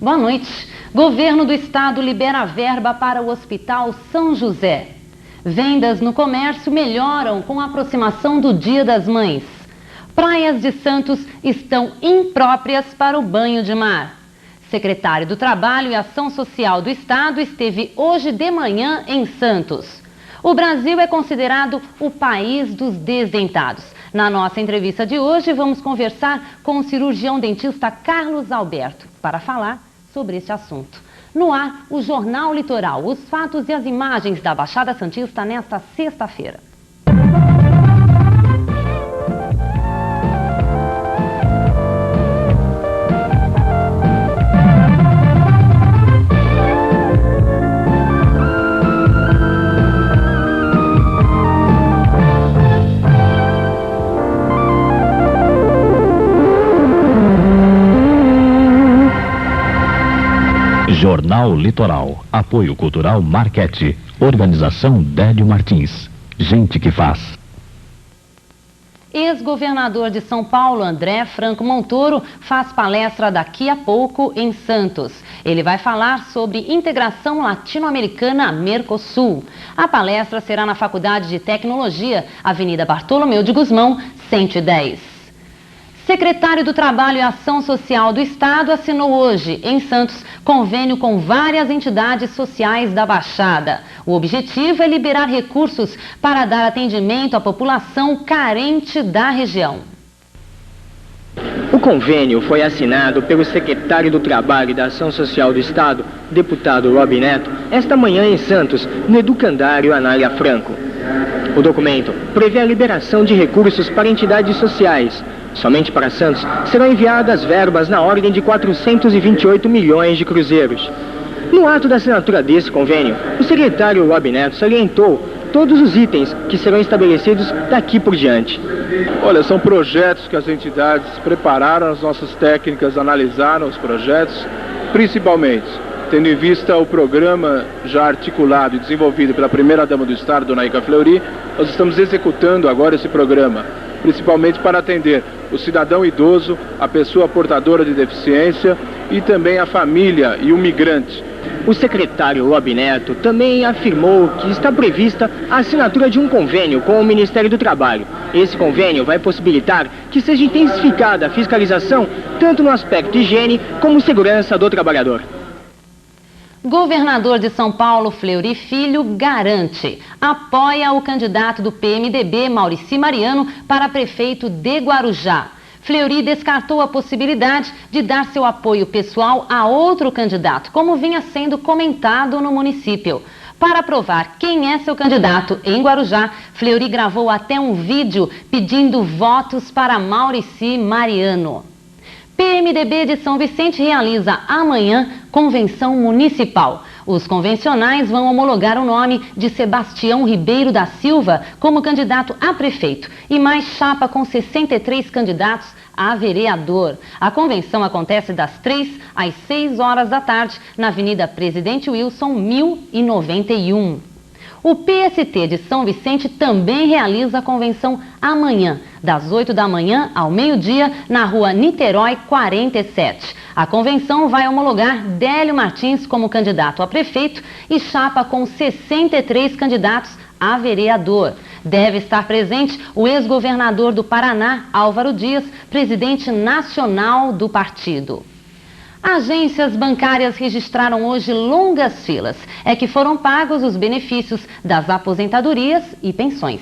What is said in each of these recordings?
Boa noite. Governo do Estado libera verba para o Hospital São José. Vendas no comércio melhoram com a aproximação do Dia das Mães. Praias de Santos estão impróprias para o banho de mar. Secretário do Trabalho e Ação Social do Estado esteve hoje de manhã em Santos. O Brasil é considerado o país dos desdentados. Na nossa entrevista de hoje, vamos conversar com o cirurgião dentista Carlos Alberto para falar sobre este assunto. No ar, o Jornal Litoral, os fatos e as imagens da Baixada Santista nesta sexta-feira. Jornal Litoral. Apoio Cultural Marquete. Organização Délio Martins. Gente que faz. Ex-governador de São Paulo, André Franco Montoro, faz palestra daqui a pouco em Santos. Ele vai falar sobre integração latino-americana Mercosul. A palestra será na Faculdade de Tecnologia, Avenida Bartolomeu de Gusmão, 110. Secretário do Trabalho e Ação Social do Estado assinou hoje, em Santos, convênio com várias entidades sociais da Baixada. O objetivo é liberar recursos para dar atendimento à população carente da região. O convênio foi assinado pelo secretário do Trabalho e da Ação Social do Estado, deputado Rob Neto, esta manhã em Santos, no Educandário Anália Franco. O documento prevê a liberação de recursos para entidades sociais. Somente para Santos serão enviadas verbas na ordem de 428 milhões de cruzeiros. No ato da assinatura desse convênio, o secretário Rob Neto salientou todos os itens que serão estabelecidos daqui por diante. Olha, são projetos que as entidades prepararam, as nossas técnicas analisaram os projetos, principalmente tendo em vista o programa já articulado e desenvolvido pela primeira-dama do Estado, Dona Ica Fleury. Nós estamos executando agora esse programa, principalmente para atender o cidadão idoso, a pessoa portadora de deficiência e também a família e o migrante. O secretário Rob Neto também afirmou que está prevista a assinatura de um convênio com o Ministério do Trabalho. Esse convênio vai possibilitar que seja intensificada a fiscalização tanto no aspecto higiene como segurança do trabalhador. Governador de São Paulo, Fleury Filho, garante, apoia o candidato do PMDB, Maurici Mariano, para prefeito de Guarujá. Fleury descartou a possibilidade de dar seu apoio pessoal a outro candidato, como vinha sendo comentado no município. Para provar quem é seu candidato em Guarujá, Fleury gravou até um vídeo pedindo votos para Maurici Mariano. PMDB de São Vicente realiza amanhã convenção municipal. Os convencionais vão homologar o nome de Sebastião Ribeiro da Silva como candidato a prefeito e mais chapa com 63 candidatos a vereador. A convenção acontece das 3 às 6 horas da tarde na Avenida Presidente Wilson, 1091. O PST de São Vicente também realiza a convenção amanhã, das 8 da manhã ao meio-dia, na rua Niterói 47. A convenção vai homologar Délio Martins como candidato a prefeito e chapa com 63 candidatos a vereador. Deve estar presente o ex-governador do Paraná, Álvaro Dias, presidente nacional do partido. Agências bancárias registraram hoje longas filas. É que foram pagos os benefícios das aposentadorias e pensões.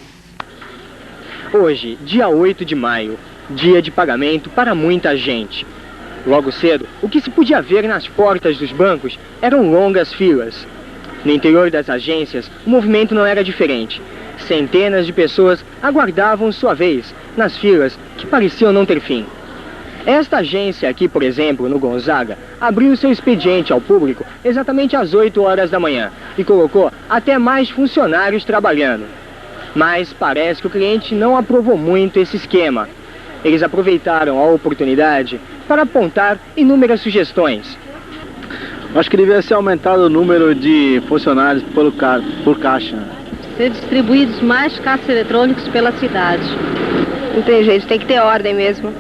Hoje, dia 8 de maio, dia de pagamento para muita gente. Logo cedo, o que se podia ver nas portas dos bancos eram longas filas. No interior das agências, o movimento não era diferente. Centenas de pessoas aguardavam sua vez nas filas que pareciam não ter fim. Esta agência aqui, por exemplo, no Gonzaga, abriu seu expediente ao público exatamente às 8 horas da manhã e colocou até mais funcionários trabalhando. Mas parece que o cliente não aprovou muito esse esquema. Eles aproveitaram a oportunidade para apontar inúmeras sugestões. Acho que deveria ser aumentado o número de funcionários por caixa. Ser distribuídos mais caixas eletrônicos pela cidade. Não tem jeito, tem que ter ordem mesmo.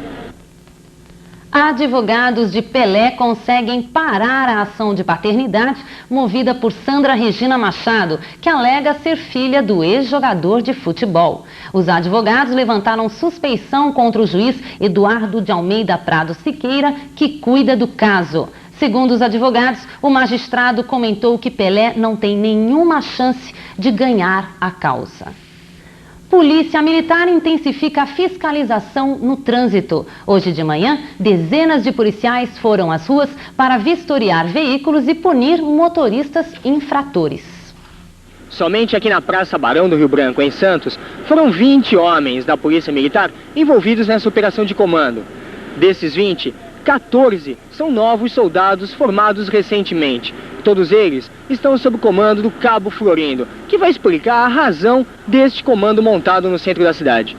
Advogados de Pelé conseguem parar a ação de paternidade movida por Sandra Regina Machado, que alega ser filha do ex-jogador de futebol. Os advogados levantaram suspeição contra o juiz Eduardo de Almeida Prado Siqueira, que cuida do caso. Segundo os advogados, o magistrado comentou que Pelé não tem nenhuma chance de ganhar a causa. Polícia Militar intensifica a fiscalização no trânsito. Hoje de manhã, dezenas de policiais foram às ruas para vistoriar veículos e punir motoristas infratores. Somente aqui na Praça Barão do Rio Branco, em Santos, foram 20 homens da Polícia Militar envolvidos nessa operação de comando. Desses 20, 14 são novos soldados formados recentemente. Todos eles estão sob o comando do Cabo Florindo, que vai explicar a razão deste comando montado no centro da cidade.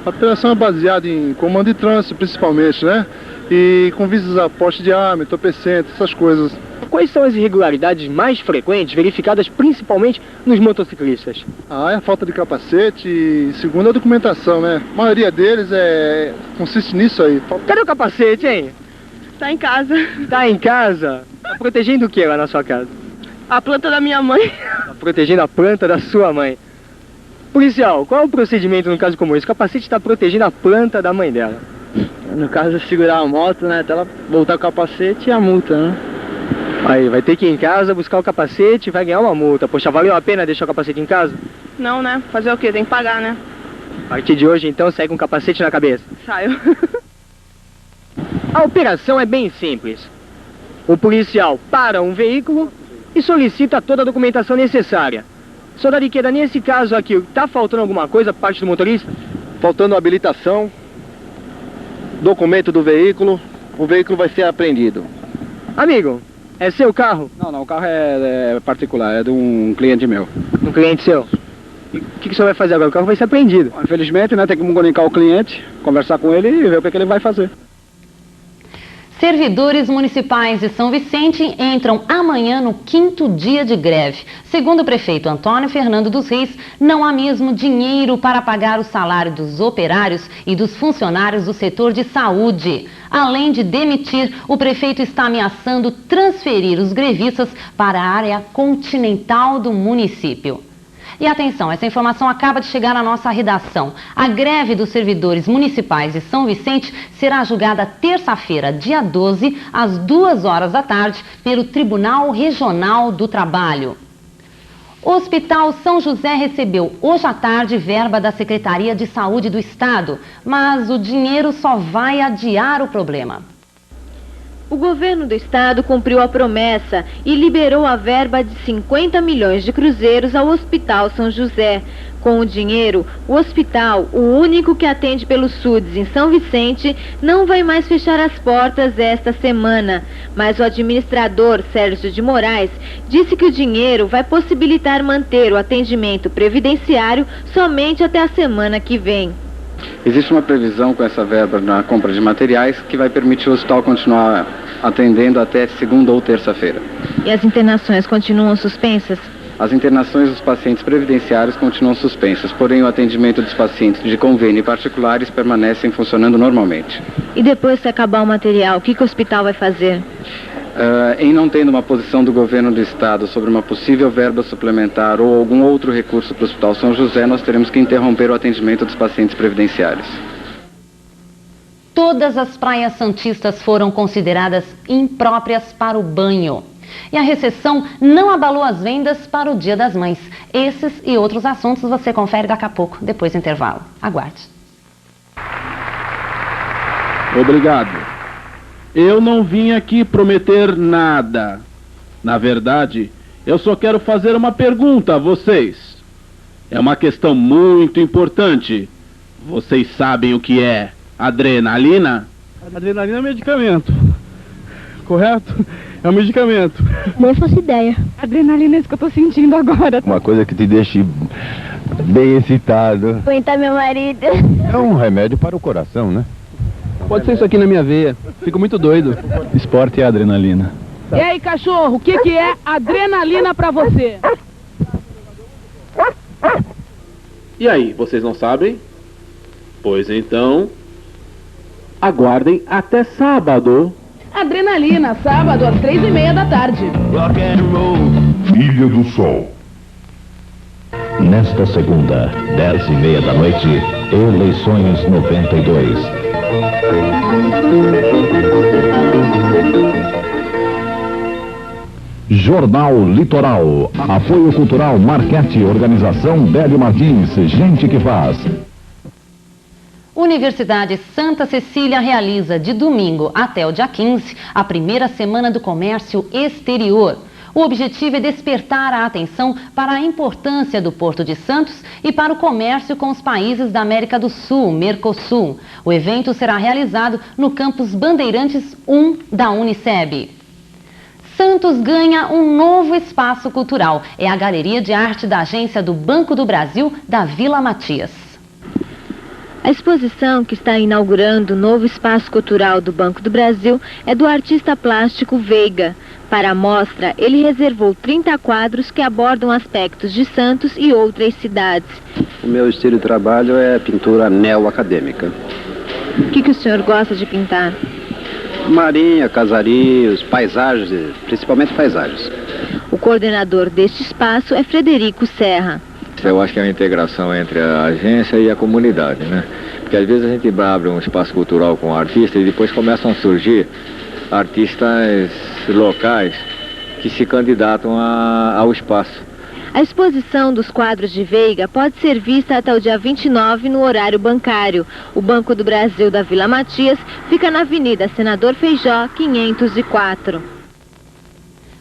A operação é baseada em comando de trânsito, principalmente, né? E com vistas a poste de arma, entorpecente, essas coisas. Quais são as irregularidades mais frequentes verificadas principalmente nos motociclistas? É a falta de capacete e segundo a documentação, né? A maioria deles consiste nisso aí. Cadê o capacete, hein? Tá em casa. Tá em casa? Tá protegendo o que lá na sua casa? A planta da minha mãe. Tá protegendo a planta da sua mãe. Policial, qual é o procedimento no caso como esse? O capacete está protegendo a planta da mãe dela. No caso, segurar a moto, né? Até ela voltar o capacete e a multa, né? Aí, vai ter que ir em casa buscar o capacete e vai ganhar uma multa. Poxa, valeu a pena deixar o capacete em casa? Não, né? Fazer o quê? Tem que pagar, né? A partir de hoje, então, sai com o capacete na cabeça. Saio. A operação é bem simples. O policial para um veículo e solicita toda a documentação necessária. Soldado Ikeda, nesse caso aqui, tá faltando alguma coisa por parte do motorista? Faltando habilitação, documento do veículo, o veículo vai ser apreendido. Amigo, é seu carro? Não, o carro é particular, é de um cliente meu. Um cliente seu? E o que o senhor vai fazer agora? O carro vai ser apreendido. Infelizmente, né, tem que comunicar o cliente, conversar com ele e ver o que ele vai fazer. Servidores municipais de São Vicente entram amanhã no 5º dia de greve. Segundo o prefeito Antônio Fernando dos Reis, não há mesmo dinheiro para pagar o salário dos operários e dos funcionários do setor de saúde. Além de demitir, o prefeito está ameaçando transferir os grevistas para a área continental do município. E atenção, essa informação acaba de chegar na nossa redação. A greve dos servidores municipais de São Vicente será julgada terça-feira, dia 12, às 2 horas da tarde, pelo Tribunal Regional do Trabalho. O Hospital São José recebeu hoje à tarde verba da Secretaria de Saúde do Estado, mas o dinheiro só vai adiar o problema. O governo do estado cumpriu a promessa e liberou a verba de 50 milhões de cruzeiros ao Hospital São José. Com o dinheiro, o hospital, o único que atende pelo SUDES em São Vicente, não vai mais fechar as portas esta semana. Mas o administrador Sérgio de Moraes disse que o dinheiro vai possibilitar manter o atendimento previdenciário somente até a semana que vem. Existe uma previsão com essa verba na compra de materiais que vai permitir o hospital continuar atendendo até segunda ou terça-feira. E as internações continuam suspensas? As internações dos pacientes previdenciários continuam suspensas, porém o atendimento dos pacientes de convênio e particulares permanecem funcionando normalmente. E depois que acabar o material, o que o hospital vai fazer? Em não tendo uma posição do governo do estado sobre uma possível verba suplementar ou algum outro recurso para o Hospital São José, nós teremos que interromper o atendimento dos pacientes previdenciários. Todas as praias santistas foram consideradas impróprias para o banho. E a recessão não abalou as vendas para o Dia das Mães. Esses e outros assuntos você confere daqui a pouco, depois do intervalo. Aguarde. Obrigado. Eu não vim aqui prometer nada. Na verdade, eu só quero fazer uma pergunta a vocês. É uma questão muito importante. Vocês sabem o que é adrenalina? Adrenalina é medicamento. Correto? É um medicamento. Nem faço ideia. Adrenalina é isso que eu tô sentindo agora. Uma coisa que te deixe bem excitado. Aguentar meu marido. É um remédio para o coração, né? Pode ser isso aqui na minha veia. Fico muito doido. Esporte é adrenalina. E aí, cachorro, o que é adrenalina pra você? E aí, vocês não sabem? Pois então, Aguardem até sábado. Adrenalina, sábado às 3h30 da tarde. Rock and roll. Filha do Sol. Nesta segunda, 10h30 da noite, Eleições 92. Jornal Litoral. Apoio Cultural Marquete. Organização Délio Martins. Gente que faz. Universidade Santa Cecília realiza de domingo até o dia 15 a primeira semana do comércio exterior. O objetivo é despertar a atenção para a importância do Porto de Santos e para o comércio com os países da América do Sul, Mercosul. O evento será realizado no campus Bandeirantes 1 da Uniceb. Santos ganha um novo espaço cultural. É a Galeria de Arte da Agência do Banco do Brasil, da Vila Matias. A exposição que está inaugurando o novo espaço cultural do Banco do Brasil é do artista plástico Veiga. Para a mostra, ele reservou 30 quadros que abordam aspectos de Santos e outras cidades. O meu estilo de trabalho é pintura neo-acadêmica. O que o senhor gosta de pintar? Marinha, casarios, paisagens, principalmente paisagens. O coordenador deste espaço é Frederico Serra. Eu acho que é uma integração entre a agência e a comunidade, né? Porque às vezes a gente abre um espaço cultural com artistas e depois começam a surgir artistas locais que se candidatam ao espaço. A exposição dos quadros de Veiga pode ser vista até o dia 29 no horário bancário. O Banco do Brasil da Vila Matias fica na Avenida Senador Feijó, 504.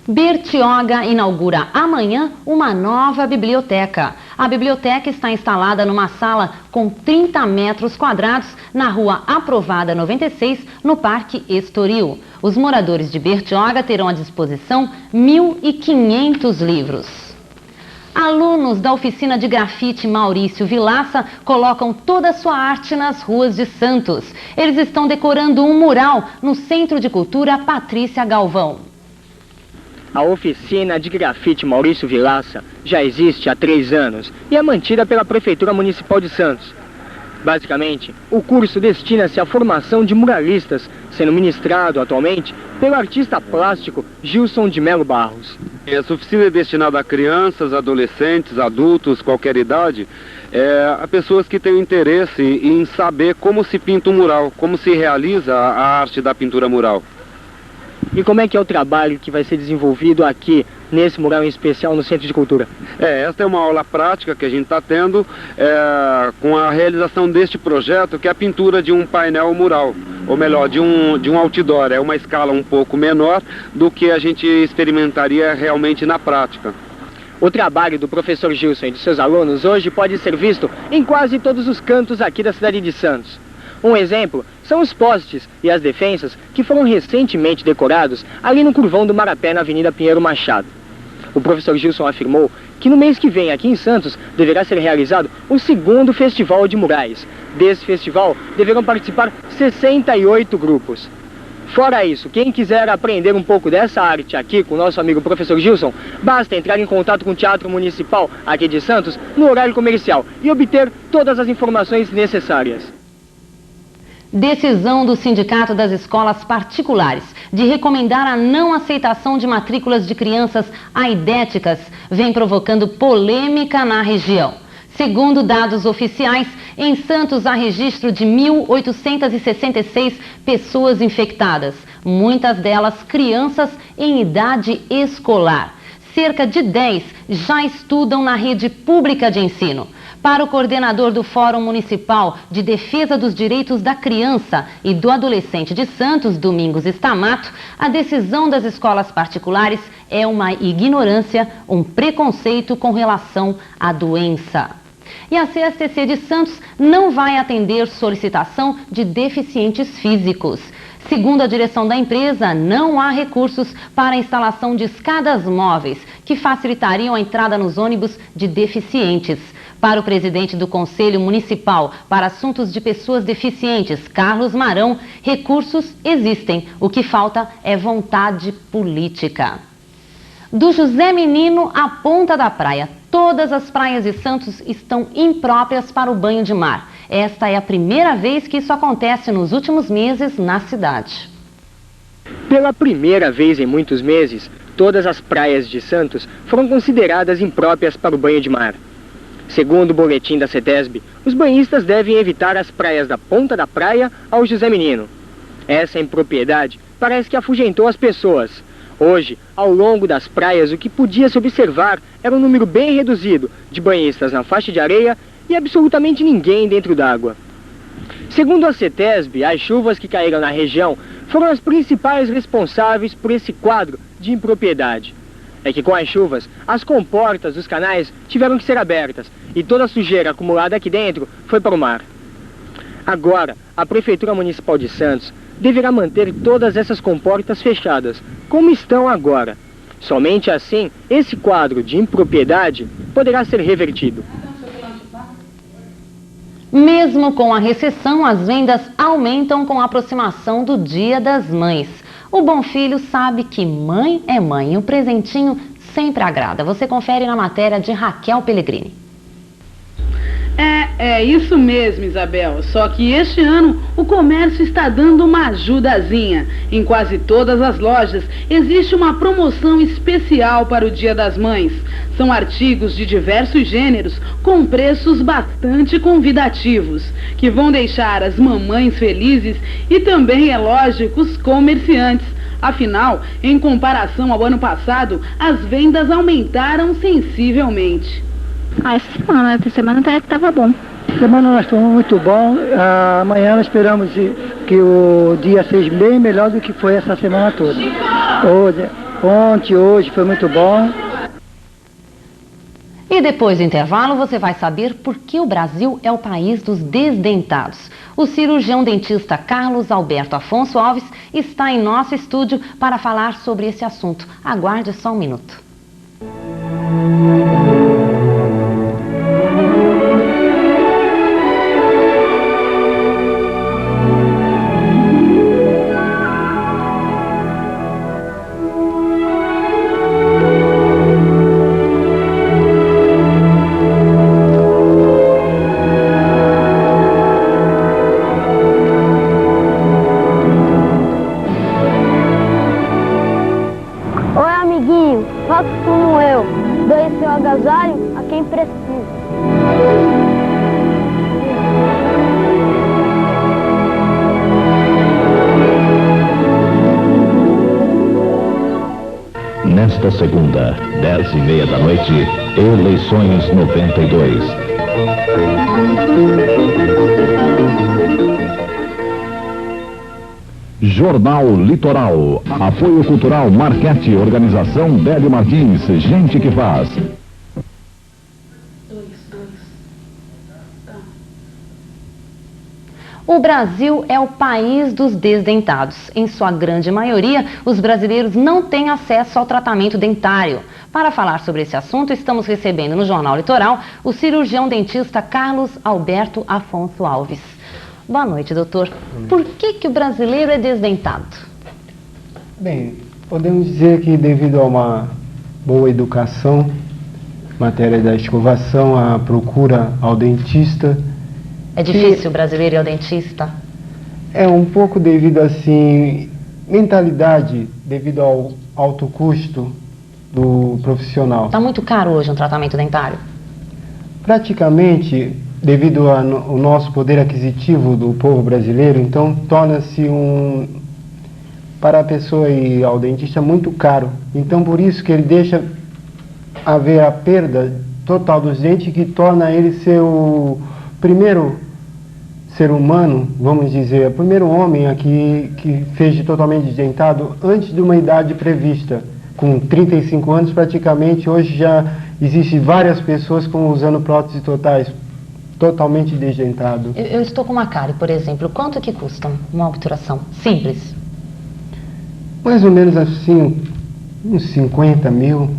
Bertioga inaugura amanhã uma nova biblioteca. A biblioteca está instalada numa sala com 30 metros quadrados na rua Aprovada 96, no Parque Estoril. Os moradores de Bertioga terão à disposição 1.500 livros. Alunos da oficina de grafite Maurício Vilaça colocam toda a sua arte nas ruas de Santos. Eles estão decorando um mural no Centro de Cultura Patrícia Galvão. A oficina de grafite Maurício Vilaça já existe há 3 anos e é mantida pela Prefeitura Municipal de Santos. Basicamente, o curso destina-se à formação de muralistas, sendo ministrado atualmente pelo artista plástico Gilson de Melo Barros. Essa oficina é destinada a crianças, adolescentes, adultos, qualquer idade, a pessoas que têm interesse em saber como se pinta um mural, como se realiza a arte da pintura mural. E como é que é o trabalho que vai ser desenvolvido aqui, nesse mural em especial, no Centro de Cultura? Esta é uma aula prática que a gente está tendo com a realização deste projeto, que é a pintura de um painel mural, ou melhor, de um outdoor. É uma escala um pouco menor do que a gente experimentaria realmente na prática. O trabalho do professor Gilson e de seus alunos hoje pode ser visto em quase todos os cantos aqui da cidade de Santos. Um exemplo são os postes e as defensas que foram recentemente decorados ali no curvão do Marapé, na Avenida Pinheiro Machado. O professor Gilson afirmou que no mês que vem, aqui em Santos, deverá ser realizado o 2º Festival de Murais. Desse festival deverão participar 68 grupos. Fora isso, quem quiser aprender um pouco dessa arte aqui com o nosso amigo professor Gilson, basta entrar em contato com o Teatro Municipal aqui de Santos no horário comercial e obter todas as informações necessárias. Decisão do Sindicato das Escolas Particulares de recomendar a não aceitação de matrículas de crianças aidéticas vem provocando polêmica na região. Segundo dados oficiais, em Santos há registro de 1.866 pessoas infectadas, muitas delas crianças em idade escolar. Cerca de 10 já estudam na rede pública de ensino. Para o coordenador do Fórum Municipal de Defesa dos Direitos da Criança e do Adolescente de Santos, Domingos Stamato, a decisão das escolas particulares é uma ignorância, um preconceito com relação à doença. E a CSTC de Santos não vai atender solicitação de deficientes físicos. Segundo a direção da empresa, não há recursos para a instalação de escadas móveis que facilitariam a entrada nos ônibus de deficientes. Para o presidente do Conselho Municipal para Assuntos de Pessoas Deficientes, Carlos Marão, recursos existem. O que falta é vontade política. Do José Menino à Ponta da Praia, todas as praias de Santos estão impróprias para o banho de mar. Esta é a primeira vez que isso acontece nos últimos meses na cidade. Pela primeira vez em muitos meses, todas as praias de Santos foram consideradas impróprias para o banho de mar. Segundo o boletim da CETESB, os banhistas devem evitar as praias da Ponta da Praia ao José Menino. Essa impropriedade parece que afugentou as pessoas. Hoje, ao longo das praias, o que podia se observar era um número bem reduzido de banhistas na faixa de areia e absolutamente ninguém dentro d'água. Segundo a CETESB, as chuvas que caíram na região foram as principais responsáveis por esse quadro de impropriedade. É que com as chuvas, as comportas dos canais tiveram que ser abertas e toda a sujeira acumulada aqui dentro foi para o mar. Agora, a Prefeitura Municipal de Santos deverá manter todas essas comportas fechadas, como estão agora. Somente assim, esse quadro de impropriedade poderá ser revertido. Mesmo com a recessão, as vendas aumentam com a aproximação do Dia das Mães. O Bom Filho sabe que mãe é mãe e o presentinho sempre agrada. Você confere na matéria de Raquel Pellegrini. É isso mesmo, Isabel. Só que este ano o comércio está dando uma ajudazinha. Em quase todas as lojas existe uma promoção especial para o Dia das Mães. São artigos de diversos gêneros com preços bastante convidativos, que vão deixar as mamães felizes e também, é lógico, os comerciantes. Afinal, em comparação ao ano passado, as vendas aumentaram sensivelmente. Essa semana até que estava bom. Semana nós fomos muito bom. Amanhã nós esperamos que o dia seja bem melhor do que foi essa semana toda. Ontem, hoje foi muito bom. E depois do intervalo você vai saber por que o Brasil é o país dos desdentados. O cirurgião dentista Carlos Alberto Afonso Alves está em nosso estúdio para falar sobre esse assunto. Aguarde só um minuto. Faça como eu, doe seu agasalho a quem precisa. Nesta segunda, 10h30 da noite, Eleições 92. Jornal Litoral. Apoio Cultural Marquete. Organização Délio Martins. Gente que faz. O Brasil é o país dos desdentados. Em sua grande maioria, os brasileiros não têm acesso ao tratamento dentário. Para falar sobre esse assunto, estamos recebendo no Jornal Litoral o cirurgião dentista Carlos Alberto Afonso Alves. Boa noite, doutor. Por que o brasileiro é desdentado? Bem, podemos dizer que devido a uma boa educação, matéria da escovação, a procura ao dentista. É difícil o brasileiro ir ao dentista? É um pouco devido, assim, mentalidade, devido ao alto custo do profissional. Está muito caro hoje um tratamento dentário? Praticamente, devido ao nosso poder aquisitivo do povo brasileiro, então torna-se para a pessoa ir ao dentista muito caro. Então por isso que ele deixa haver a perda total dos dentes, que torna ele ser o primeiro ser humano, vamos dizer, o primeiro homem aqui que fez de totalmente desdentado antes de uma idade prevista. Com 35 anos praticamente, hoje já existem várias pessoas usando próteses totais, totalmente desdentado. Eu estou com uma cárie, por exemplo. Quanto que custa uma obturação simples? Mais ou menos assim, uns 50 mil.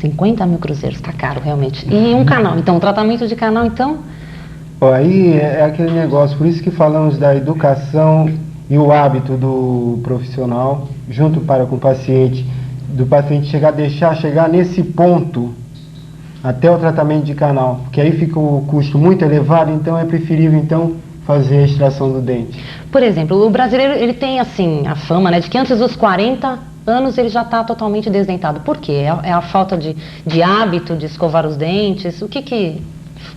50 mil cruzeiros, está caro realmente. E um canal, então, um tratamento de canal, então? Aí é aquele negócio, por isso que falamos da educação e o hábito do profissional, junto com o paciente, do paciente chegar nesse ponto até o tratamento de canal, porque aí fica o custo muito elevado, então é preferível então fazer a extração do dente. Por exemplo, o brasileiro ele tem assim a fama, né, de que antes dos 40 anos ele já está totalmente desdentado. Por quê? É a falta de hábito de escovar os dentes? O que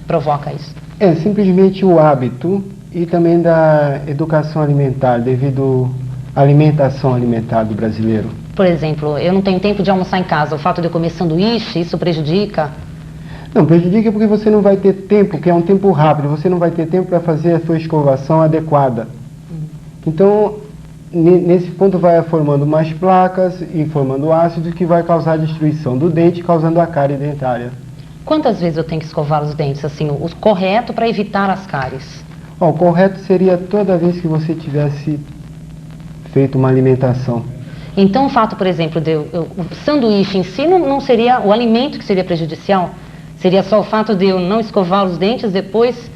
provoca isso? É simplesmente o hábito e também da educação alimentar, devido à alimentação alimentar do brasileiro. Por exemplo, eu não tenho tempo de almoçar em casa, o fato de eu comer sanduíche, isso prejudica? Não, prejudica porque você não vai ter tempo, que é um tempo rápido, você não vai ter tempo para fazer a sua escovação adequada. Então, nesse ponto vai formando mais placas e formando ácido que vai causar a destruição do dente, causando a cárie dentária. Quantas vezes eu tenho que escovar os dentes, assim, o correto para evitar as cáries? O correto seria toda vez que você tivesse feito uma alimentação. Então o fato, por exemplo, o sanduíche em si não seria o alimento que seria prejudicial? Seria só o fato de eu não escovar os dentes depois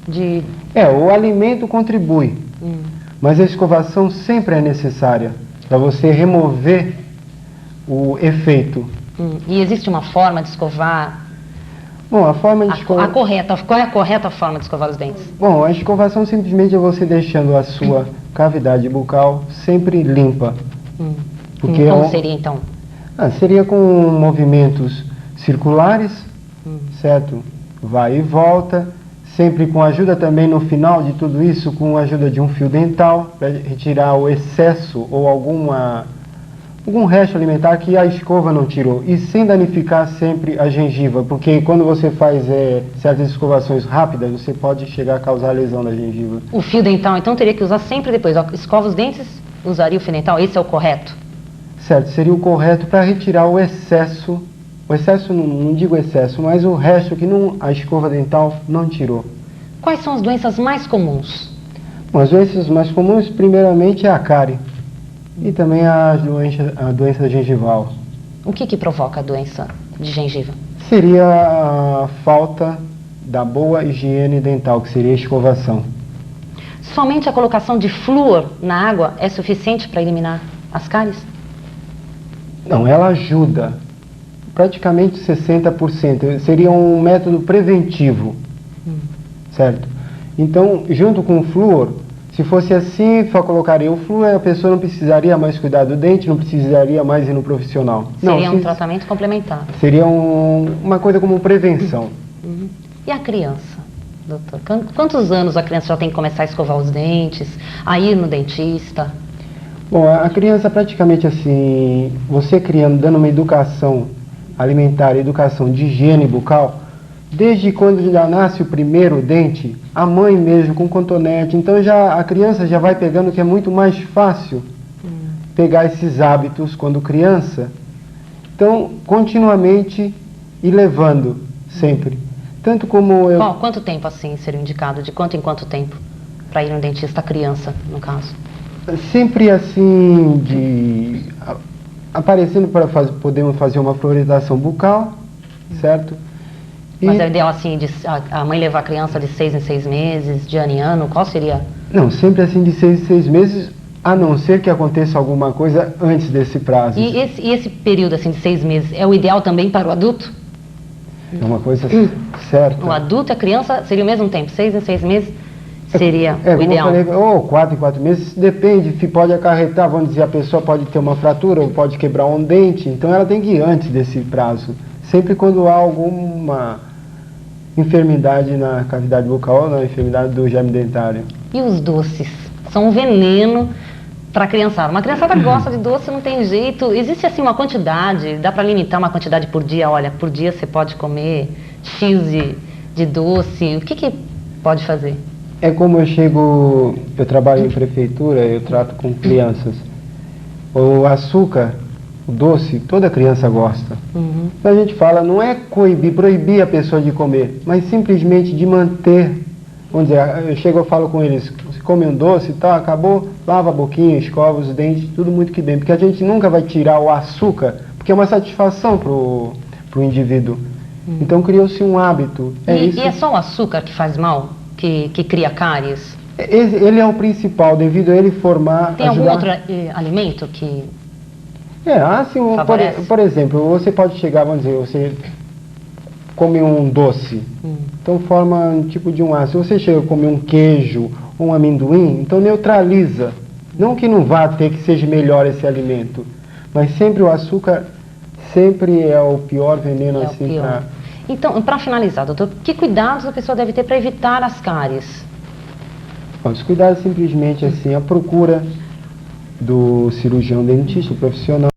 de... o alimento contribui, mas a escovação sempre é necessária para você remover o efeito. E existe uma forma de escovar? Bom, a forma de escovar... Qual é a correta forma de escovar os dentes? Bom, a escovação simplesmente é você deixando a sua cavidade bucal sempre limpa. Porque como seria então? Seria com movimentos circulares, certo? Vai e volta, sempre com ajuda também no final de tudo isso, com a ajuda de um fio dental, para retirar o excesso ou algum resto alimentar que a escova não tirou, e sem danificar sempre a gengiva, porque quando você faz certas escovações rápidas, você pode chegar a causar lesão na gengiva. O fio dental, então, teria que usar sempre depois, escova os dentes, usaria o fio dental, esse é o correto? Certo, seria o correto para retirar o excesso, não digo excesso, mas o resto que a escova dental não tirou. Quais são as doenças mais comuns? Bom, as doenças mais comuns, primeiramente, é a cárie. E também a doença gengival. O que provoca a doença de gengiva? Seria a falta da boa higiene dental, que seria a escovação. Somente a colocação de flúor na água é suficiente para eliminar as cáries? Não, ela ajuda. Praticamente 60%. Seria um método preventivo. Certo? Então, junto com o flúor, se fosse assim, só colocaria o flúor, a pessoa não precisaria mais cuidar do dente, não precisaria mais ir no profissional. Seria um tratamento complementar. Seria uma coisa como prevenção. E a criança, doutor? Quantos anos a criança já tem que começar a escovar os dentes, a ir no dentista? Bom, a criança praticamente assim, você dando uma educação alimentar, educação de higiene bucal, desde quando já nasce o primeiro dente, a mãe mesmo com cotonete, então a criança já vai pegando que é muito mais fácil pegar esses hábitos quando criança. Então, continuamente ir levando, sempre. Tanto como eu... Quanto tempo assim seria indicado? De quanto em quanto tempo para ir no dentista criança, no caso? Sempre assim, aparecendo para podemos fazer uma fluoridação bucal, certo? Mas é ideal assim, a mãe levar a criança de 6 em 6 meses, de ano em ano, qual seria? Não, sempre assim de 6 em 6 meses, a não ser que aconteça alguma coisa antes desse prazo. E esse período assim de 6 meses é o ideal também para o adulto? É uma coisa certa. O adulto e a criança seria o mesmo tempo, 6 em 6 meses seria o ideal? Como eu falei, ou 4 em 4 meses, depende, pode acarretar, vamos dizer, a pessoa pode ter uma fratura ou pode quebrar um dente, então ela tem que ir antes desse prazo. Sempre quando há alguma enfermidade na cavidade bucal, na enfermidade do germe dentário. E os doces? São um veneno para a criançada. Uma criançada gosta de doce, não tem jeito. Existe assim uma quantidade, dá para limitar uma quantidade por dia? Olha, por dia você pode comer X de doce. O que pode fazer? É como eu trabalho em prefeitura, eu trato com crianças. O açúcar, o doce, toda criança gosta. Então a gente fala, não é proibir a pessoa de comer, mas simplesmente de manter. Vamos dizer, eu falo com eles, você come um doce e tal, acabou, lava a boquinha, escova os dentes, tudo muito que bem. Porque a gente nunca vai tirar o açúcar, porque é uma satisfação pro indivíduo. Então criou-se um hábito. E é só o açúcar que faz mal? Que cria cáries? Ele é o principal, devido a ele formar... Tem algum outro alimento que... assim, por exemplo, você pode chegar, vamos dizer, você come um doce, então forma um tipo de um ácido. Se você chega a comer um queijo ou um amendoim, então neutraliza. Não que não vá ter que seja melhor esse alimento, mas sempre o açúcar sempre é o pior veneno assim para... Então, para finalizar, doutor, que cuidados a pessoa deve ter para evitar as cáries? Os cuidados simplesmente assim, a procura do cirurgião dentista, o profissional.